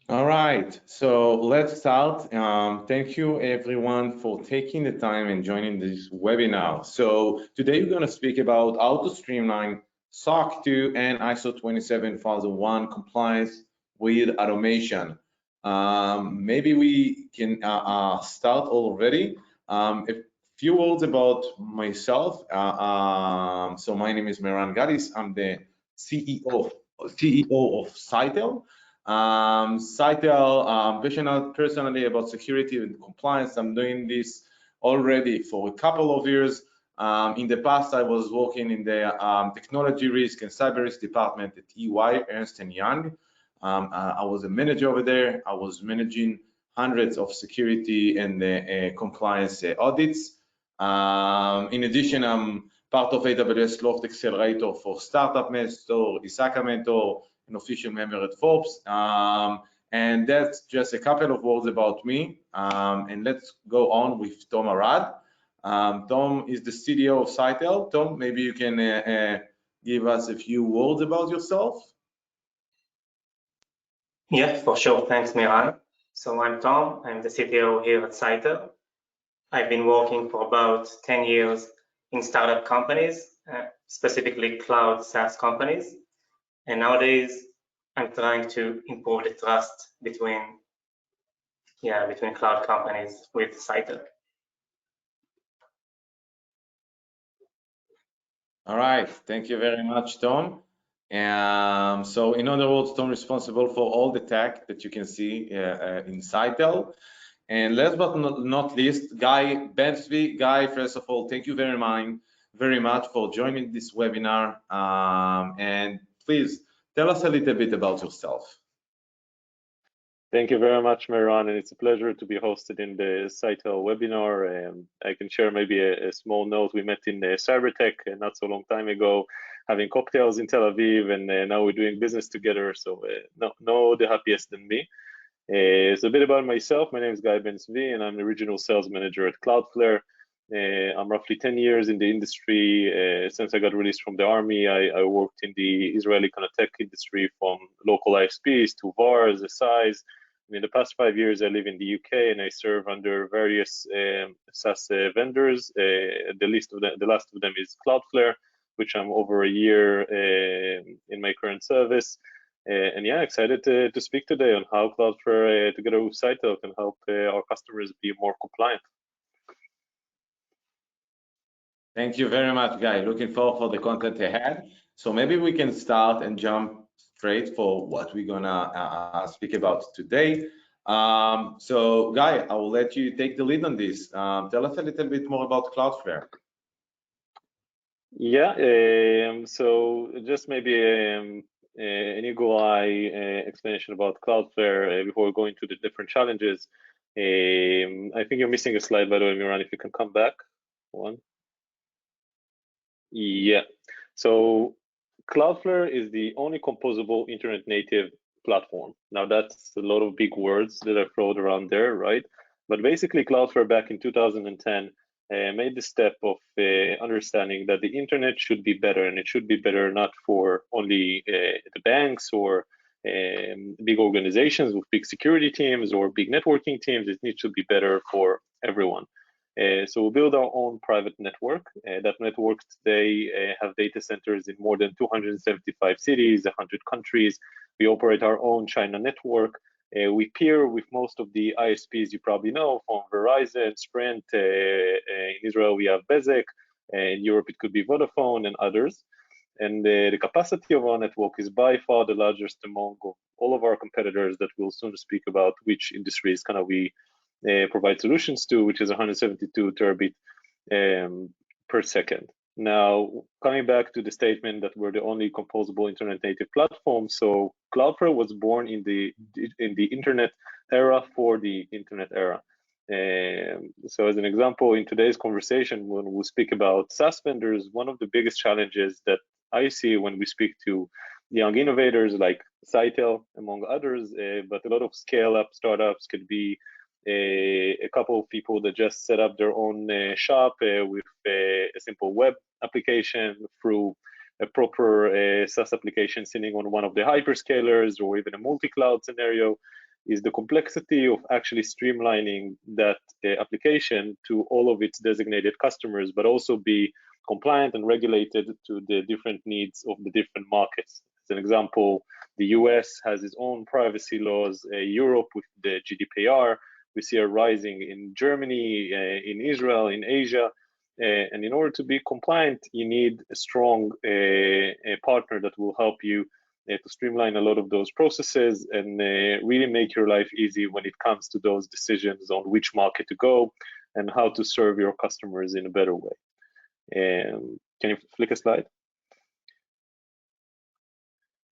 All right, so let's start. Thank you everyone for taking the time and joining this webinar. So today we're going to speak about how to streamline SOC 2 and ISO 27001 compliance with automation. Maybe we can start already. A few words about myself. So my name is Meran Gadis. I'm the CEO of Cytel. Cytel, passionate personally about security and compliance. I'm doing this already for a couple of years. In the past, I was working in the technology risk and cyber risk department at EY, Ernst & Young. I was a manager over there. I was managing hundreds of security and compliance audits. In addition, I'm part of AWS Loft Accelerator for Startup Mentor, Isaka Mentor, an official member at Forbes. And that's just a couple of words about me. And let's go on with Tom Arad. Tom is the CTO of Cytel. Tom, maybe you can give us a few words about yourself. Yeah, for sure. Thanks, Miran. So I'm Tom. I'm the CTO here at Cytel. I've been working for about 10 years in startup companies, specifically cloud SaaS companies. And nowadays, I'm trying to improve the trust between cloud companies with Cytel. All right, thank you very much, Tom. So in other words, Tom is responsible for all the tech that you can see in Cytel. And last but not least, Guy Ben-Zvi. Guy, first of all, thank you very much for joining this webinar. And please tell us a little bit about yourself. Thank you very much, Meran, and it's a pleasure to be hosted in the Cytel webinar. I can share maybe a small note. We met in Cybertech not so long time ago, having cocktails in Tel Aviv, and now we're doing business together. So no the happiest than me. So a bit about myself. My name is Guy Ben-Zvi, and I'm the regional sales manager at Cloudflare. I'm roughly 10 years in the industry. Since I got released from the army, I worked in the Israeli kind of tech industry, from local ISPs to VARs, SIs. And in the past 5 years, I live in the UK, and I serve under various SaaS vendors. The last of them is Cloudflare, which I'm over a year in my current service. And yeah, excited to speak today on how Cloudflare, together with Cytel, can help our customers be more compliant. Thank you very much, Guy. Looking forward for the content ahead. So maybe we can start and jump straight for what we're gonna speak about today. So Guy, I will let you take the lead on this. Tell us a little bit more about Cloudflare. Yeah, so just maybe an eagle eye explanation about Cloudflare before going to the different challenges. I think you're missing a slide, by the way, Miran, if you can come back one. Yeah, so Cloudflare is the only composable internet native platform. Now that's a lot of big words that are thrown around there, right? But basically Cloudflare back in 2010 made the step of understanding that the internet should be better, and it should be better not for only the banks or big organizations with big security teams or big networking teams. It needs to be better for everyone. So we build our own private network. That network today have data centers in more than 275 cities, 100 countries. We operate our own China network. We peer with most of the ISPs you probably know, from Verizon, Sprint. In Israel, we have Bezeq. In Europe, it could be Vodafone and others. And the capacity of our network is by far the largest among all of our competitors that we'll soon speak about, which industries kind of we provide solutions to, which is 172 terabit per second. Now, coming back to the statement that we're the only composable internet native platform, so Cloudflare was born in the internet era for the internet era. So as an example, in today's conversation, when we speak about SaaS vendors, one of the biggest challenges that I see when we speak to young innovators like Cytel, among others, but a lot of scale-up startups could be a couple of people that just set up their own shop with a simple web application through a proper SaaS application sitting on one of the hyperscalers or even a multi-cloud scenario. is the complexity of actually streamlining that application to all of its designated customers, but also be compliant and regulated to the different needs of the different markets. As an example, the US has its own privacy laws, Europe with the GDPR, we see a rising in Germany, in Israel, in Asia, and in order to be compliant, you need a strong partner that will help you to streamline a lot of those processes and really make your life easy when it comes to those decisions on which market to go and how to serve your customers in a better way. Can you flick a slide?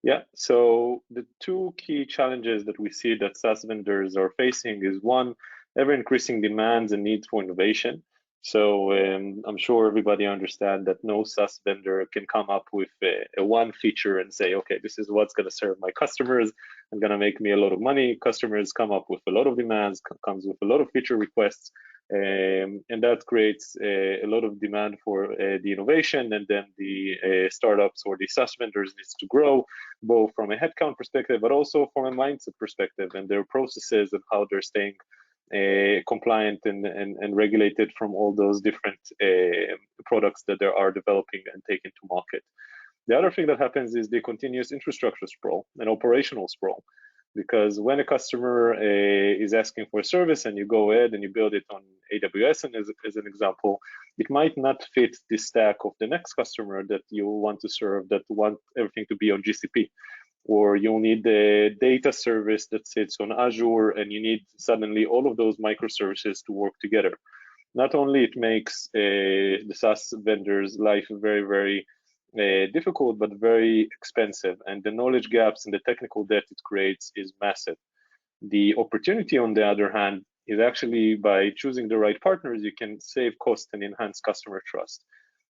Yeah, so the two key challenges that we see that SaaS vendors are facing is one, ever increasing demands and needs for innovation. So I'm sure everybody understands that no SaaS vendor can come up with a one feature and say, okay, this is what's going to serve my customers and going to make me a lot of money. Customers come up with a lot of demands, comes with a lot of feature requests, and that creates a lot of demand for the innovation, and then the startups or the SaaS vendors needs to grow, both from a headcount perspective, but also from a mindset perspective and their processes and how they're staying compliant and regulated from all those different products that they are developing and taking to market. The other thing that happens is the continuous infrastructure sprawl and operational sprawl, because when a customer is asking for a service and you go ahead and you build it on AWS, and as an example, it might not fit the stack of the next customer that you want to serve, that want everything to be on GCP. Or you'll need the data service that sits on Azure, and you need suddenly all of those microservices to work together. Not only it makes the SaaS vendors' life very, very difficult, but very expensive, and the knowledge gaps and the technical debt it creates is massive. The opportunity, on the other hand, is actually by choosing the right partners, you can save cost and enhance customer trust.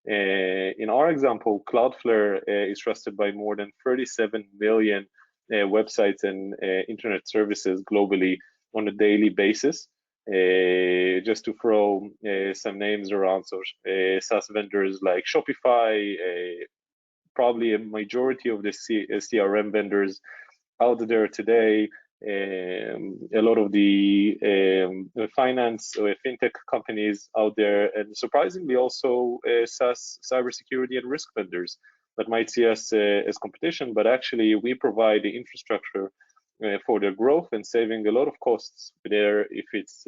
In our example, Cloudflare is trusted by more than 37 million websites and internet services globally on a daily basis. Just to throw some names around, so SaaS vendors like Shopify, probably a majority of the CRM vendors out there today, a lot of the finance or fintech companies out there, and surprisingly also SaaS cybersecurity and risk vendors that might see us as competition, but actually we provide the infrastructure for their growth and saving a lot of costs there, if it's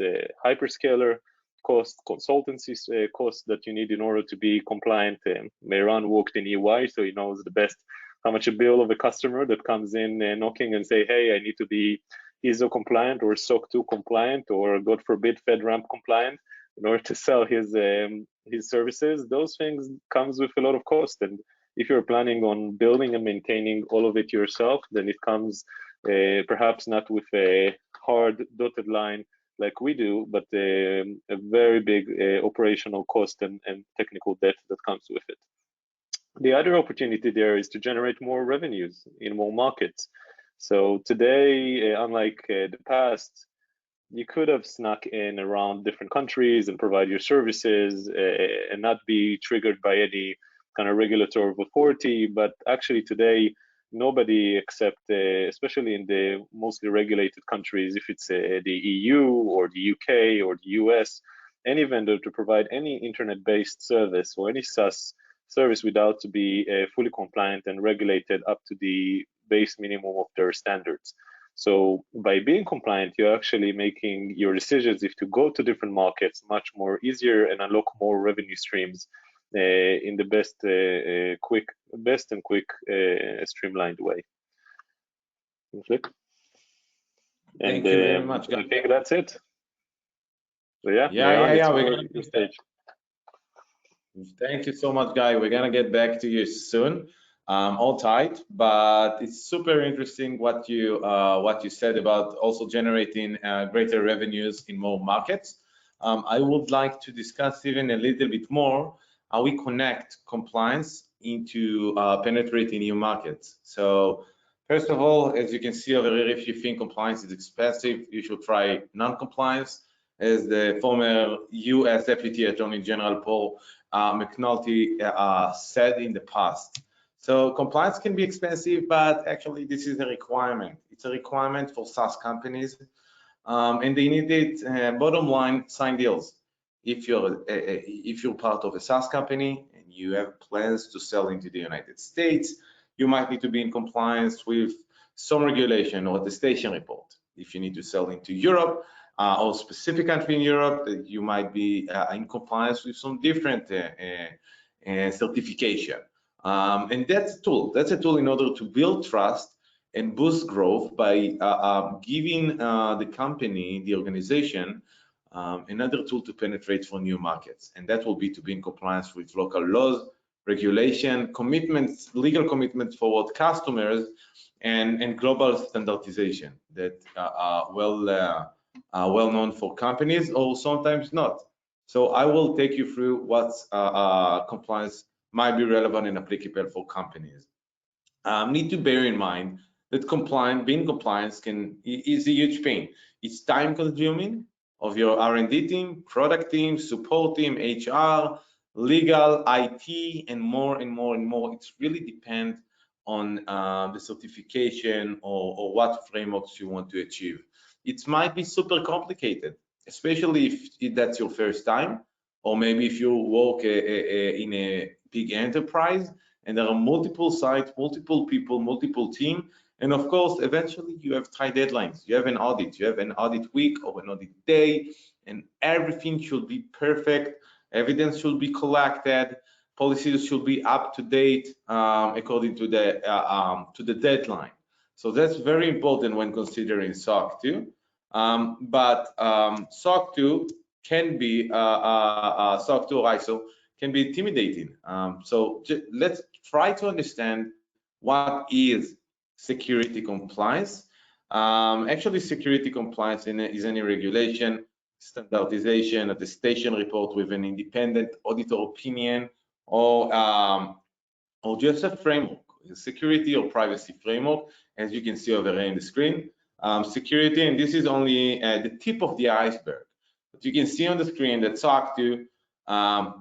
hyperscaler cost, consultancy costs that you need in order to be compliant. Mehran worked in EY, so he knows the best how much a bill of a customer that comes in knocking and say, hey, I need to be ISO compliant or SOC 2 compliant, or God forbid FedRAMP compliant in order to sell his services. Those things comes with a lot of cost, and if you're planning on building and maintaining all of it yourself, then it comes perhaps not with a hard dotted line like we do, but a very big operational cost and technical debt that comes with it. The other opportunity there is to generate more revenues in more markets. So today, unlike the past, you could have snuck in around different countries and provide your services and not be triggered by any kind of regulatory authority. But actually today, nobody except, especially in the mostly regulated countries, if it's the EU or the UK or the US, any vendor to provide any internet-based service or any SaaS service without to be fully compliant and regulated up to the base minimum of their standards. So by being compliant, you're actually making your decisions if to go to different markets much more easier and unlock more revenue streams in the best and quick streamlined way. Thank you very much, guys. I think that's it. So yeah, your stage. Thank you so much, Guy. We're gonna get back to you soon. All tight, but it's super interesting what you said about also generating greater revenues in more markets. I would like to discuss even a little bit more how we connect compliance into penetrating new markets. So first of all, as you can see over here, if you think compliance is expensive, you should try non-compliance. As the former US Deputy Attorney General Paul McNulty said in the past. So compliance can be expensive, but actually this is a requirement. It's a requirement for SaaS companies, and they need it. Bottom line, sign deals. If you're part of a SaaS company and you have plans to sell into the United States, you might need to be in compliance with some regulation or attestation report. If you need to sell into Europe or specific country in Europe, you might be in compliance with some different certification. And that's a tool. That's a tool in order to build trust and boost growth by giving the company, the organization, another tool to penetrate for new markets. And that will be to be in compliance with local laws, regulation, commitments, legal commitments for customers, and global standardization that are well known for companies or sometimes not. So I will take you through what compliance might be relevant and applicable for companies. Need to bear in mind that being compliant is a huge pain. It's time consuming of your R&D team, product team, support team, HR, legal, IT, and more and more and more. It's really depends on the certification or what frameworks you want to achieve. It might be super complicated, especially if that's your first time, or maybe if you work in a big enterprise and there are multiple sites, multiple people, multiple team, and of course, eventually you have tight deadlines. You have an audit, you have an audit week or an audit day, and everything should be perfect. Evidence should be collected. Policies should be up to date according to the deadline. So that's very important when considering SOC 2. But SOC 2 can be SOC 2 or ISO can be intimidating. So let's try to understand what is security compliance. Actually, security compliance is any regulation, standardization, attestation report with an independent auditor opinion, or just a framework, a security or privacy framework, as you can see over here in the screen. Security, and this is only the tip of the iceberg. But you can see on the screen that SOC 2,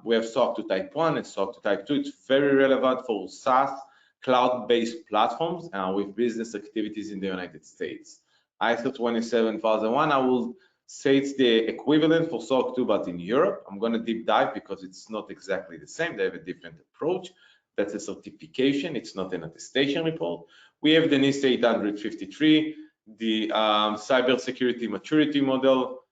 we have SOC 2 Type 1 and SOC 2 Type 2. It's very relevant for SaaS cloud-based platforms with business activities in the United States. ISO 27001, I will say it's the equivalent for SOC 2, but in Europe. I'm going to deep dive because it's not exactly the same. They have a different approach. That's a certification. It's not an attestation report. We have the NIST 853, the cybersecurity maturity model,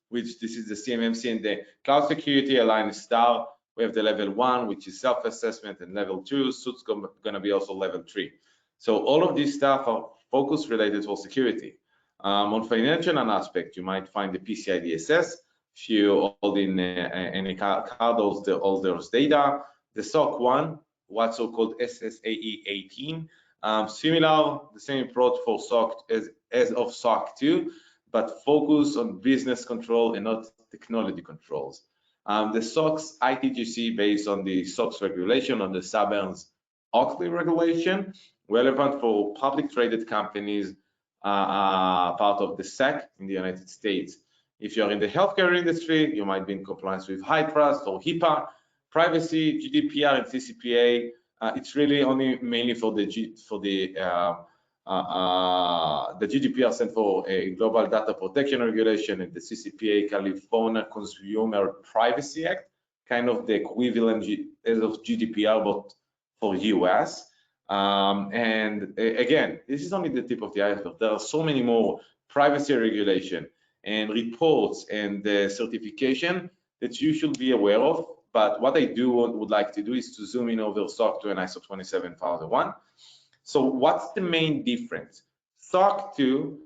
which this is the CMMC, and the cloud security aligned star. We have the level 1, which is self-assessment, and level 2, so it's going to be also level 3. So all of these stuff are focus related for security. On financial aspect, you might find the PCI DSS. If you hold in any card, all those data. The SOC 1, what's so-called SSAE 18. Similar, the same approach for SOC as of SOC 2, but focus on business control and not technology controls. The SOX ITGC based on the SOX regulation, on the Sarbanes-Oxley regulation, relevant for public traded companies part of the SEC in the United States. If you're in the healthcare industry, you might be in compliance with HITRUST or HIPAA, privacy, GDPR, and CCPA. It's really only mainly for the GDPR stands for a Global Data Protection Regulation, and the CCPA, California Consumer Privacy Act, kind of the equivalent as of GDPR, but for US. And again, this is only the tip of the iceberg. There are so many more privacy regulation and reports and certification that you should be aware of. But what I would like to do is to zoom in over SOC 2 and ISO 27001. So what's the main difference? SOC 2,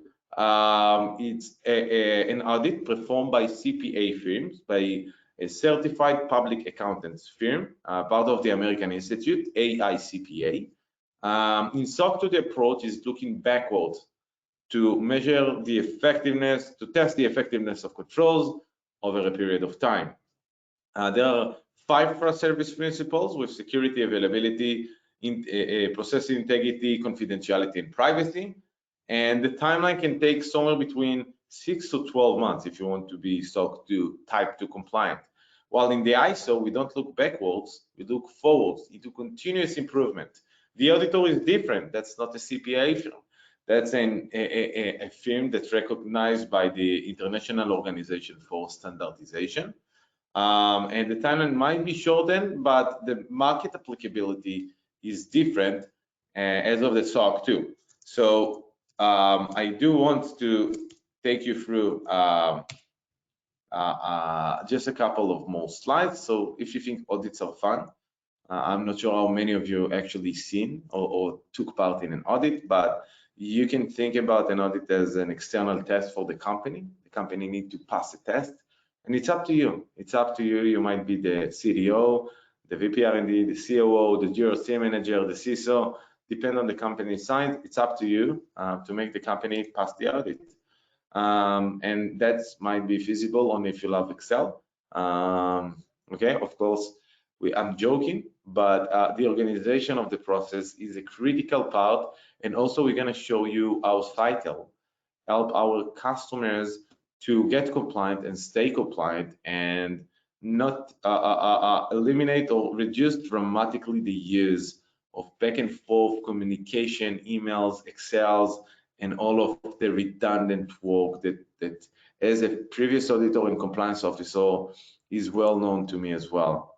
it's an audit performed by CPA firms, by a certified public accountants firm, part of the American Institute, AICPA. In SOC 2, the approach is looking backwards to measure the effectiveness, to test the effectiveness of controls over a period of time. There are 5 trust service principles with security, availability, processing integrity, confidentiality, and privacy. And the timeline can take somewhere between 6 to 12 months if you want to be SOC 2 Type 2 compliant. While in the ISO, we don't look backwards, we look forwards into continuous improvement. The auditor is different. That's not a CPA firm. That's a firm that's recognized by the International Organization for Standardization. And the timeline might be shortened, but the market applicability is different as of the SOC 2. So I do want to take you through just a couple of more slides. So if you think audits are fun, I'm not sure how many of you actually seen or took part in an audit, but you can think about an audit as an external test for the company. The company needs to pass a test, and it's up to you. It's up to you. You might be the CDO, the VP R&D, the COO, the GRC manager, the CISO. Depend on the company size. It's up to you to make the company pass the audit. And that might be feasible only if you love Excel. Okay, of course, I'm joking, but the organization of the process is a critical part. And also, we're going to show you how Untitled help our customers to get compliant and stay compliant and not eliminate or reduce dramatically the use of back and forth communication, emails, Excels, and all of the redundant work that as a previous auditor and compliance officer is well known to me as well.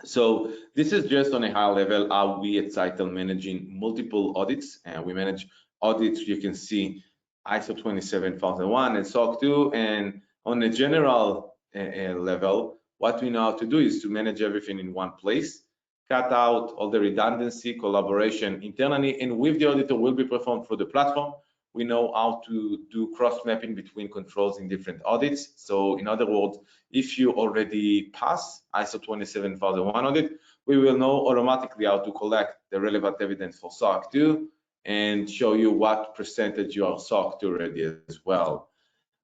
So this is just on a high level how we at Untitled managing multiple audits, and we manage audits. You can see ISO 27001 and SOC 2, and on a general level, what we know how to do is to manage everything in one place, cut out all the redundancy, collaboration internally, and with the auditor will be performed through the platform. We know how to do cross-mapping between controls in different audits. So in other words, if you already pass ISO 27001 audit, we will know automatically how to collect the relevant evidence for SOC 2 and show you what percentage you are SOC 2 ready as well.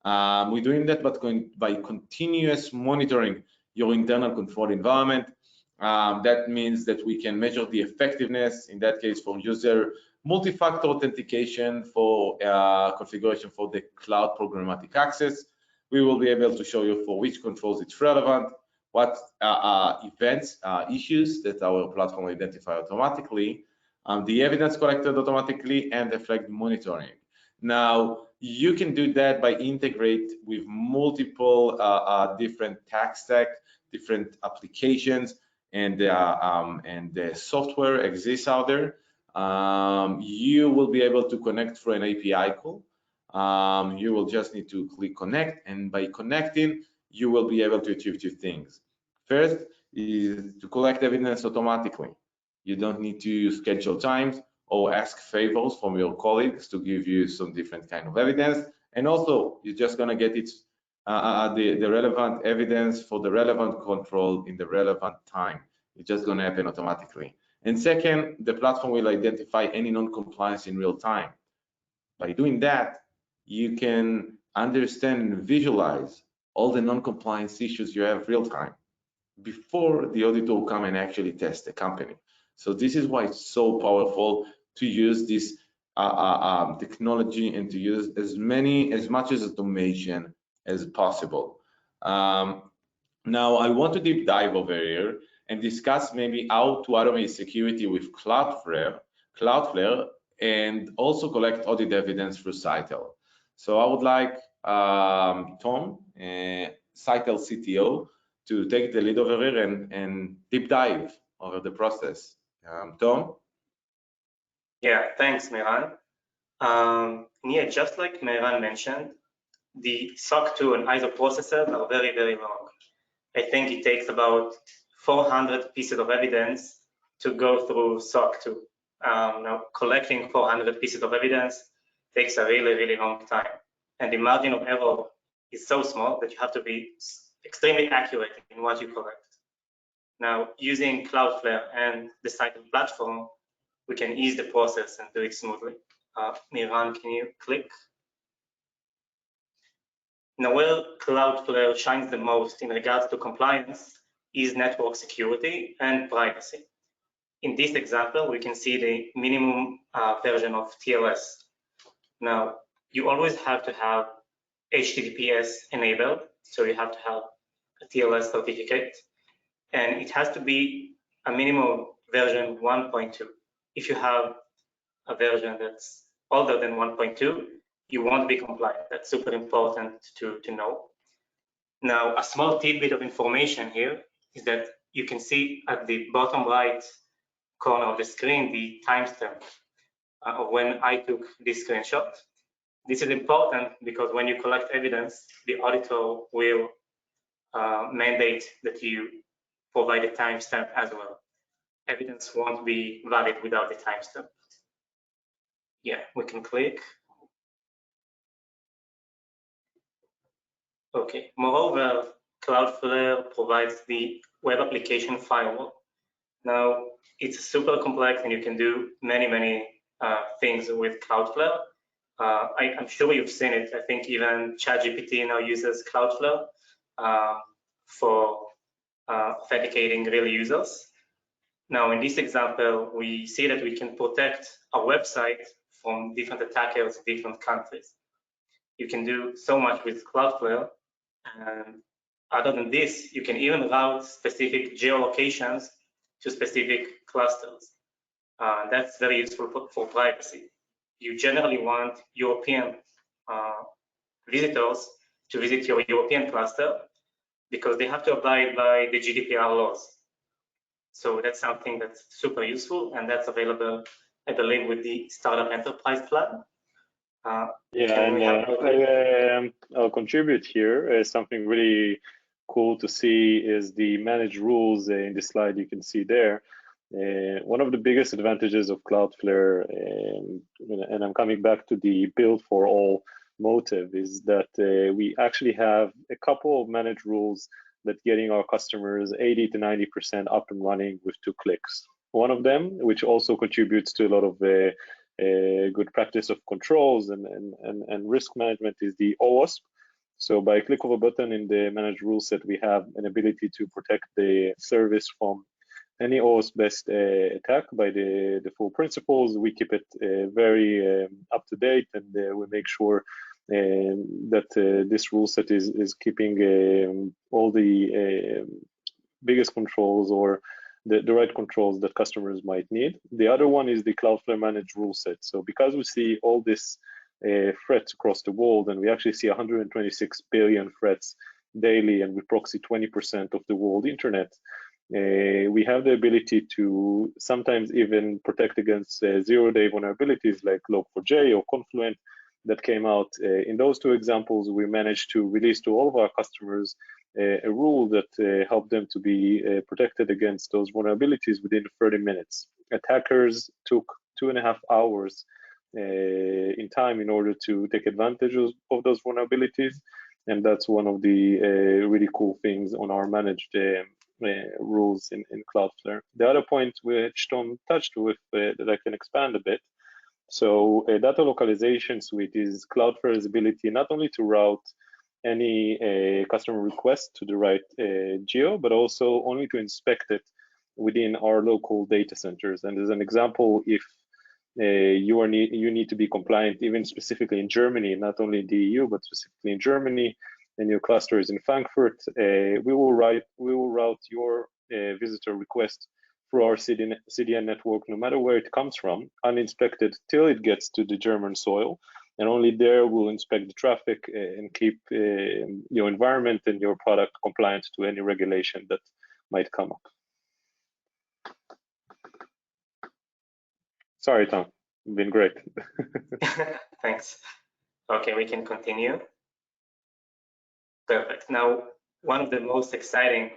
We're doing that by continuous monitoring your internal control environment. That means that we can measure the effectiveness, in that case for user multi-factor authentication, for configuration for the cloud programmatic access. We will be able to show you for which controls it's relevant, what events, issues that our platform identify automatically, the evidence collected automatically, and the flag monitoring. Now, you can do that by integrate with multiple different tech stack, different applications, and the software exists out there. You will be able to connect through an API call. You will just need to click connect, and by connecting, you will be able to achieve two things. First is to collect evidence automatically. You don't need to schedule times or ask favors from your colleagues to give you some different kind of evidence. And also, you're just gonna get it the relevant evidence for the relevant control in the relevant time. It's just gonna happen automatically. And second, the platform will identify any non-compliance in real time. By doing that, you can understand and visualize all the non-compliance issues you have real time before the auditor will come and actually test the company. So this is why it's so powerful to use this technology and to use as much as automation as possible. Now I want to deep dive over here and discuss maybe how to automate security with Cloudflare, and also collect audit evidence through Untitled. So I would like Tom, Untitled CTO, to take the lead over here and deep dive over the process. Tom? Yeah, thanks, Miran. Yeah, just like Miran mentioned, the SOC 2 and ISO processes are very, very long. I think it takes about 400 pieces of evidence to go through SOC 2. Now, collecting 400 pieces of evidence takes a really, really long time. And the margin of error is so small that you have to be extremely accurate in what you collect. Now, using Cloudflare and the Untitled platform, we can ease the process and do it smoothly. Miran, can you click? Now, where Cloudflare shines the most in regards to compliance is network security and privacy. In this example, we can see the minimum version of TLS. Now, you always have to have HTTPS enabled, so you have to have TLS certificate, and it has to be a minimum version 1.2. If you have a version that's older than 1.2, you won't be compliant. That's super important to know. Now, a small tidbit of information here is that you can see at the bottom right corner of the screen the timestamp of when I took this screenshot. This is important because when you collect evidence, the auditor will mandate that you provide a timestamp as well. Evidence won't be valid without the timestamp. Yeah, we can click. Okay, moreover, Cloudflare provides the web application firewall. Now, it's super complex and you can do many things with Cloudflare. I'm sure you've seen it. I think even ChatGPT now uses Cloudflare for authenticating real users. Now, in this example, we see that we can protect a website from different attackers in different countries. You can do so much with Cloudflare. And other than this, you can even route specific geolocations to specific clusters. That's very useful for privacy. You generally want European visitors to visit your European cluster because they have to abide by the GDPR laws. So that's something that's super useful, and that's available, I believe, with the Startup Enterprise plan. I'll contribute here. Something really cool to see is the managed rules in this slide you can see there. One of the biggest advantages of Cloudflare, and I'm coming back to the build for all motive, is that we actually have a couple of managed rules that getting our customers 80 to 90% up and running with 2 clicks. One of them, which also contributes to a lot of good practice of controls and risk management, is the OWASP. So by a click of a button in the managed rule set, we have an ability to protect the service from any OWASP-based attack by the full principles. We keep it very up to date, and we make sure that this rule set is keeping all the biggest controls or the right controls that customers might need. The other one is the Cloudflare managed rule set. So because we see all this threats across the world, and we actually see 126 billion threats daily, and we proxy 20% of the world internet, we have the ability to sometimes even protect against zero-day vulnerabilities like Log4j or Confluent that came out. In those 2 examples, we managed to release to all of our customers a rule that helped them to be protected against those vulnerabilities within 30 minutes. Attackers took 2.5 hours in time in order to take advantage of those vulnerabilities, and that's one of the really cool things on our managed rules in Cloudflare. The other point which Tom touched with that I can expand a bit. So a data localization suite is Cloudflare's ability not only to route any customer request to the right geo, but also only to inspect it within our local data centers. And as an example, if you need to be compliant, even specifically in Germany, not only in the EU, but specifically in Germany, and your cluster is in Frankfurt, we will route your visitor request through our CDN network, no matter where it comes from, uninspected till it gets to the German soil. And only there we'll inspect the traffic and keep your environment and your product compliant to any regulation that might come up. Sorry, Tom, you've been great. Thanks. Okay, we can continue. Perfect. Now, one of the most exciting,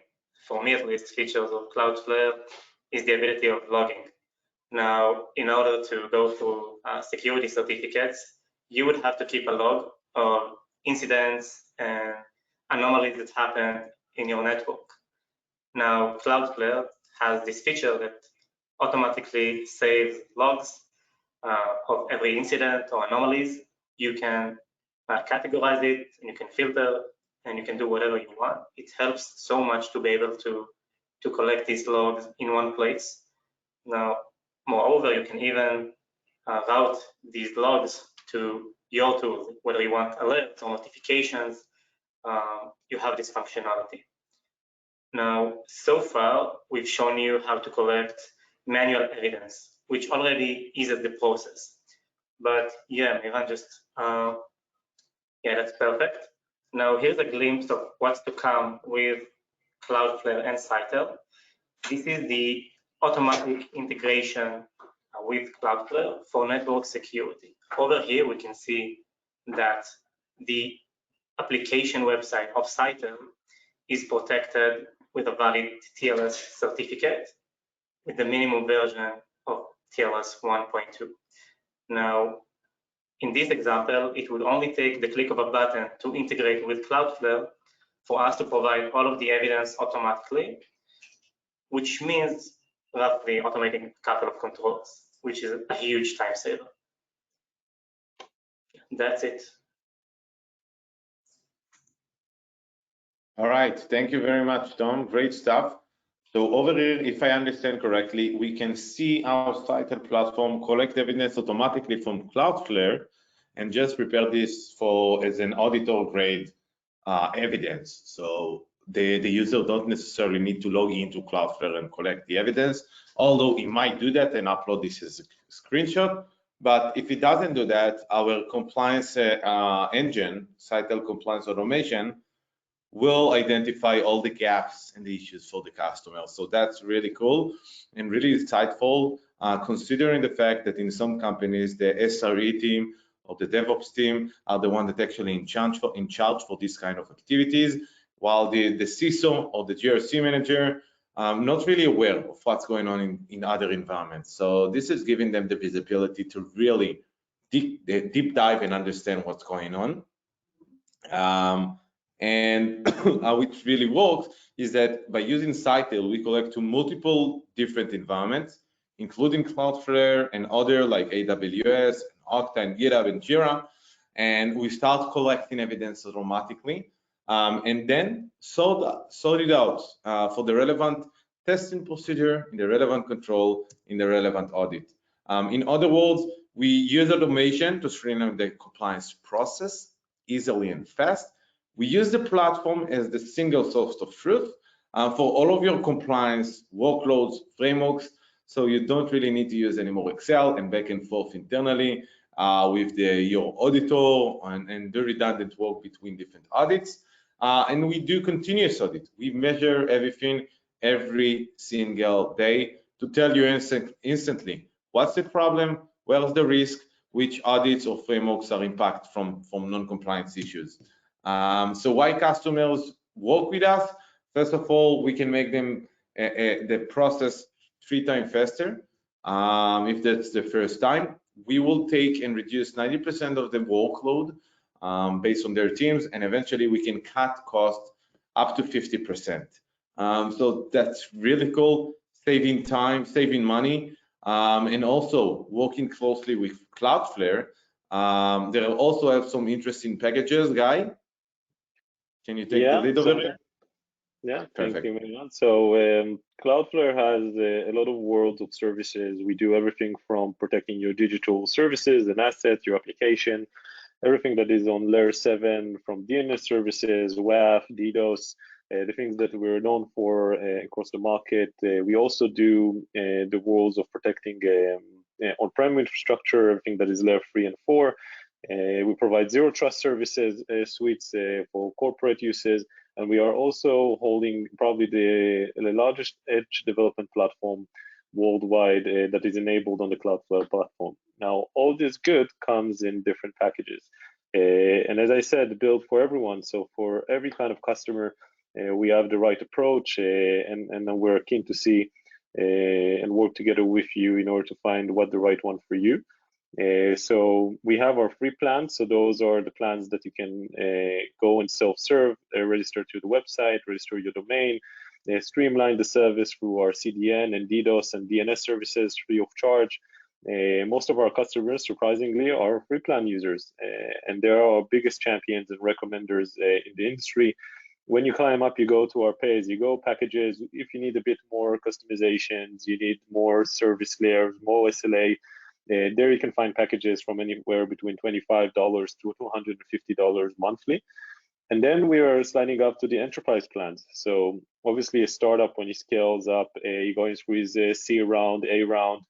for me at least, features of Cloudflare is the ability of logging. Now, in order to go through security certificates, you would have to keep a log of incidents and anomalies that happen in your network. Now, Cloudflare has this feature that automatically saves logs of every incident or anomalies. You can categorize it, and you can filter, and you can do whatever you want. It helps so much to be able to collect these logs in one place. Now, moreover, you can even route these logs to your tools, whether you want alerts or notifications. You have this functionality. Now, so far, we've shown you how to collect manual evidence, which already eases the process. But yeah, Miran, yeah, that's perfect. Now, here's a glimpse of what's to come with Cloudflare and Citel. This is the automatic integration with Cloudflare for network security. Over here, we can see that the application website of Citel is protected with a valid TLS certificate with the minimum version of TLS 1.2. Now, in this example, it would only take the click of a button to integrate with Cloudflare for us to provide all of the evidence automatically, which means roughly automating a couple of controls, which is a huge time saver. That's it. All right, thank you very much, Tom. Great stuff. So over here, if I understand correctly, we can see our Citel platform collect evidence automatically from Cloudflare and just prepare this for as an auditor grade evidence. So the user don't necessarily need to log into Cloudflare and collect the evidence, although it might do that and upload this as a screenshot. But if it doesn't do that, our compliance engine, Citel Compliance Automation, will identify all the gaps and the issues for the customer. So that's really cool and really insightful, considering the fact that in some companies, the SRE team or the DevOps team are the one that actually in charge for this kind of activities, while the CISO or the GRC manager not really aware of what's going on in other environments. So this is giving them the visibility to really deep dive and understand what's going on. And how it really works is that by using Citel, we collect to multiple different environments, including Cloudflare and other like AWS, Okta, and GitHub, and Jira, and we start collecting evidence automatically, and then sort it out for the relevant testing procedure, in the relevant control, in the relevant audit. In other words, we use automation to streamline the compliance process easily and fast. We use the platform as the single source of truth for all of your compliance workloads, frameworks, so you don't really need to use any more Excel and back and forth internally with your auditor and do redundant work between different audits. And we do continuous audit. We measure everything every single day to tell you instantly what's the problem, where's the risk, which audits or frameworks are impacted from non-compliance issues. So why customers work with us? First of all, we can make them the process 3 times faster. If that's the first time, we will take and reduce 90% of the workload based on their teams, and eventually we can cut costs up to 50%. So that's really cool, saving time, saving money, and also working closely with Cloudflare. They also have some interesting packages, Guy. Can you take the lead over there? Yeah, perfect. Thank you, Miran. So Cloudflare has a lot of worlds of services. We do everything from protecting your digital services and assets, your application, everything that is on layer 7, from DNS services, WAF, DDoS, the things that we're known for across the market. We also do the worlds of protecting on-prem infrastructure, everything that is layer 3 and 4. We provide zero trust services suites for corporate uses, and we are also holding probably the largest edge development platform worldwide that is enabled on the Cloudflare platform. Now, all this good comes in different packages. And as I said, built for everyone. So for every kind of customer, we have the right approach, and then we're keen to see and work together with you in order to find what the right one for you. So we have our free plans. So those are the plans that you can go and self-serve, register to the website, register your domain, streamline the service through our CDN and DDoS and DNS services free of charge. Most of our customers, surprisingly, are free plan users, and they're our biggest champions and recommenders in the industry. When you climb up, you go to our pay-as-you-go packages. If you need a bit more customizations, you need more service layers, more SLA, there you can find packages from anywhere between $25 to $250 monthly. And then we are sliding up to the enterprise plans. So obviously a startup, when it scales up, you're going through his C round, A round,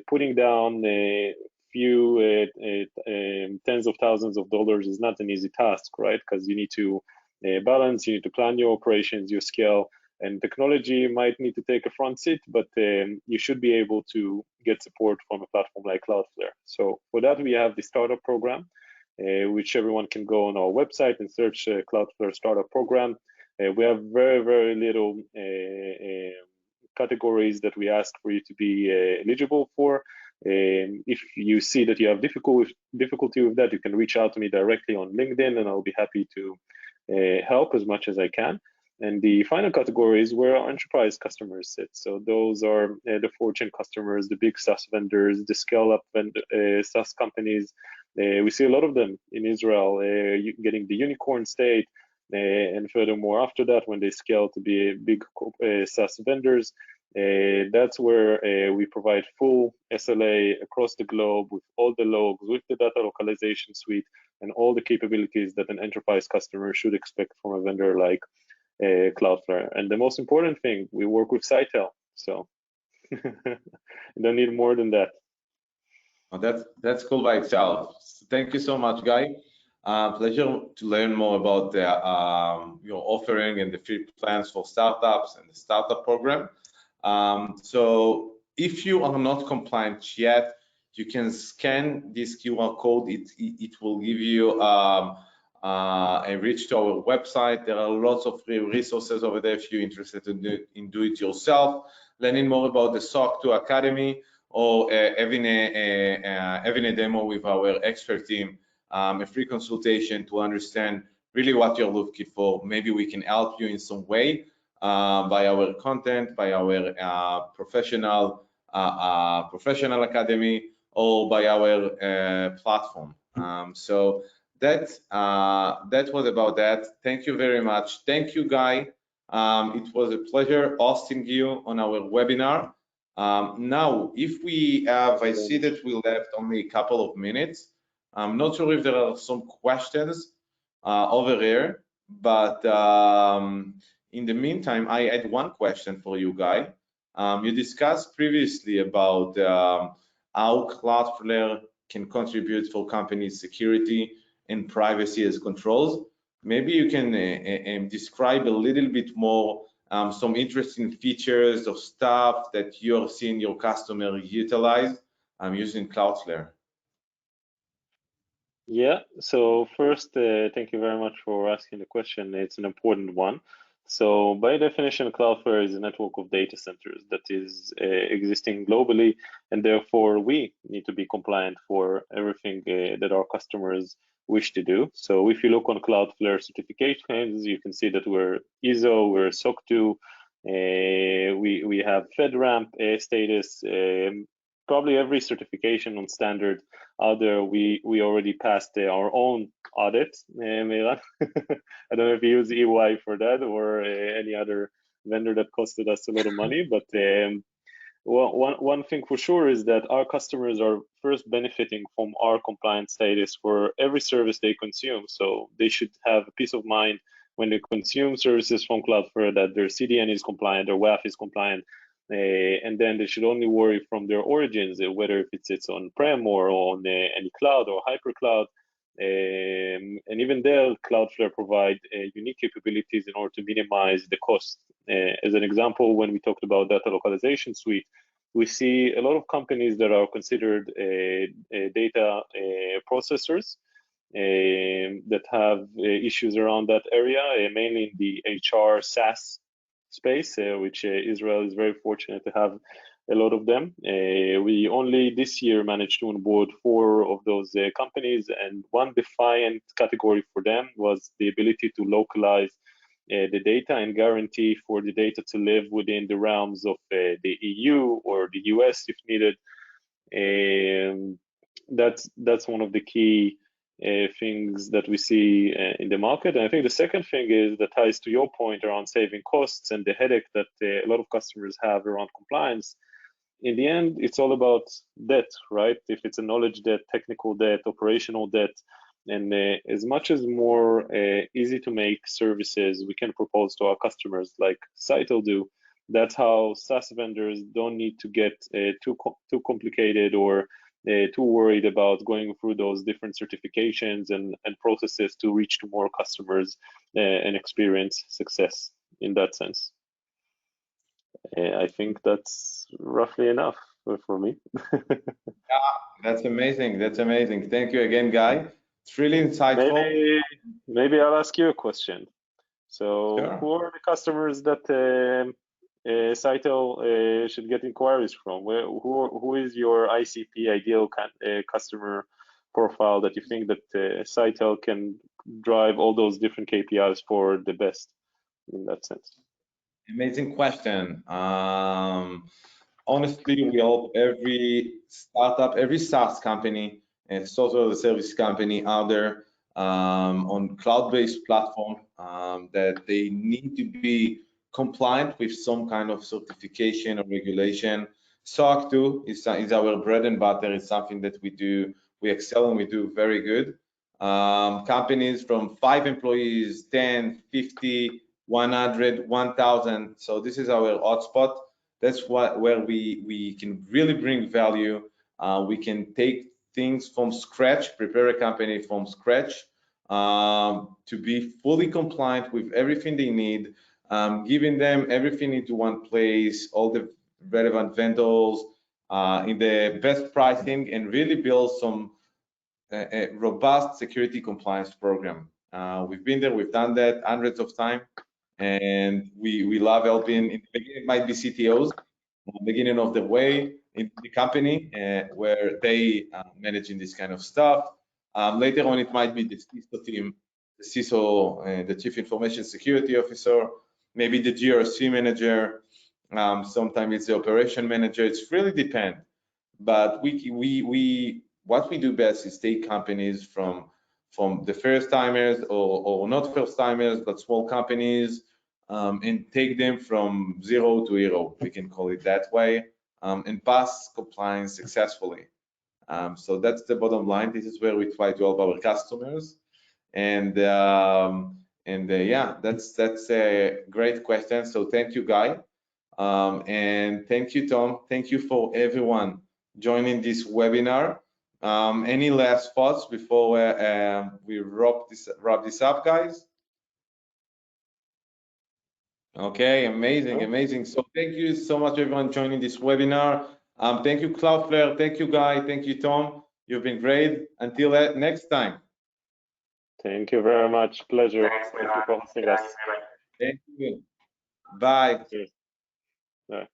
putting down a few tens of thousands of dollars is not an easy task, right? Because you need to balance, you need to plan your operations, your scale, and technology might need to take a front seat, but you should be able to get support from a platform like Cloudflare. So for that, we have the startup program, which everyone can go on our website and search Cloudflare startup program. We have very, very little categories that we ask for you to be eligible for. If you see that you have difficulty with that, you can reach out to me directly on LinkedIn, and I'll be happy to help as much as I can. And the final category is where our enterprise customers sit. So those are the Fortune customers, the big SaaS vendors, the scale-up SaaS companies. We see a lot of them in Israel getting the unicorn state. And furthermore, after that, when they scale to be big SaaS vendors, that's where we provide full SLA across the globe with all the logs, with the data localization suite, and all the capabilities that an enterprise customer should expect from a vendor like Cloudflare. And the most important thing, we work with Sitel, so you don't need more than that. Well, that's cool by itself. Thank you so much, Guy. Pleasure to learn more about your offering and the free plans for startups and the startup program. So if you are not compliant yet, you can scan this QR code. It will give you a reach to our website. There are lots of free resources over there if you're interested in do it yourself, learning more about the SOC 2 Academy, or having a demo with our expert team, a free consultation to understand really what you're looking for. Maybe we can help you in some way by our content, by our professional academy, or by our platform. So that was about that. Thank you very much. Thank you, Guy. It was a pleasure hosting you on our webinar. Now, if we have, I see that we left only a couple of minutes. I'm not sure if there are some questions over here, but in the meantime, I had one question for you, Guy. You discussed previously about how Cloudflare can contribute for companies' security and privacy as controls. Maybe you can describe a little bit more some interesting features of stuff that you're seeing your customer utilize using Cloudflare. Yeah, so first, thank you very much for asking the question. It's an important one. So by definition, Cloudflare is a network of data centers that is existing globally, and therefore we need to be compliant for everything that our customers wish to do. So if you look on Cloudflare certifications, you can see that we're ISO, we're SOC 2, we have FedRAMP status, probably every certification on standard out there. We already passed our own audit, Miran. I don't know if you use EY for that or any other vendor that costed us a lot of money, but well, one thing for sure is that our customers are first benefiting from our compliance status for every service they consume. So they should have peace of mind when they consume services from Cloudflare that their CDN is compliant, their WAF is compliant, and then they should only worry from their origins, whether if it sits on-prem or on any cloud or hypercloud. And even there, Cloudflare provide unique capabilities in order to minimize the cost. As an example, when we talked about data localization suite, we see a lot of companies that are considered data processors that have issues around that area, mainly in the HR SaaS space, which Israel is very fortunate to have a lot of them. We only this year managed to onboard 4 of those companies, and one defiant category for them was the ability to localize the data and guarantee for the data to live within the realms of the EU or the US if needed. That's one of the key things that we see in the market. And I think the second thing is that ties to your point around saving costs and the headache that a lot of customers have around compliance. In the end, it's all about debt, right? If it's a knowledge debt, technical debt, operational debt, And as much as more easy to make services we can propose to our customers like Untitled do, that's how SaaS vendors don't need to get too complicated or too worried about going through those different certifications and processes to reach to more customers and experience success in that sense. I think that's roughly enough for me. That's amazing. That's amazing. Thank you again, Guy. It's really insightful. Maybe I'll ask you a question. So, Sure. who are the customers that Untitled should get inquiries from? Who is your ICP, ideal customer profile, that you think that Untitled can drive all those different KPIs for the best in that sense? Amazing question. Honestly, we help every startup, every SaaS company and software as a service company out there on cloud-based platform that they need to be compliant with some kind of certification or regulation. SOC 2 is our bread and butter. It's something that we do, we excel and we do very good. Companies from 5 employees, 10, 50, 100, 1,000. So this is our hotspot. That's where we can really bring value. We can take things from scratch, prepare a company from scratch to be fully compliant with everything they need, giving them everything into one place, all the relevant vendors in the best pricing, and really build some a robust security compliance program. We've been there, we've done that hundreds of times. And we love helping. In the beginning, it might be CTOs, beginning of the way in the company where they managing this kind of stuff. Later on, it might be the CISO team, the CISO, the Chief Information Security Officer, maybe the GRC manager. Sometimes it's the operation manager. It's really depend. But what we do best is take companies from the first timers or not first timers, but small companies, and take them from 0 to hero, we can call it that way, and pass compliance successfully. So that's the bottom line. This is where we try to help our customers. And yeah, that's a great question. So thank you, Guy. And thank you, Tom. Thank you for everyone joining this webinar. Any last thoughts before we wrap this up, guys? Okay, amazing. So thank you so much, everyone, joining this webinar. Thank you, Cloudflare. Thank you, Guy. Thank you, Tom. You've been great. Until next time. Thank you very much. Pleasure. Thanks, Thank you for hosting us. Thank you. Bye. Cheers. Bye.